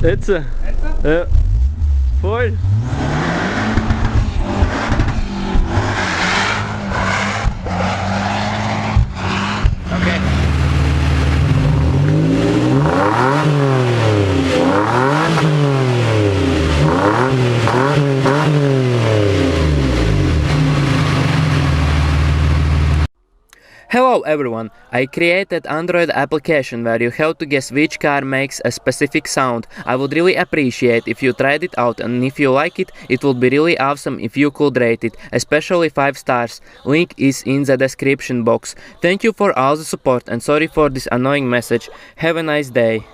Jetzt? Ja. Voll. Okay. Hello everyone, I created Android application where you have to guess which car makes a specific sound. I would really appreciate if you tried it out, and if you like it, it would be really awesome if you could rate it, especially 5 stars. Link is in the description box. Thank you for all the support and sorry for this annoying message. Have a nice day.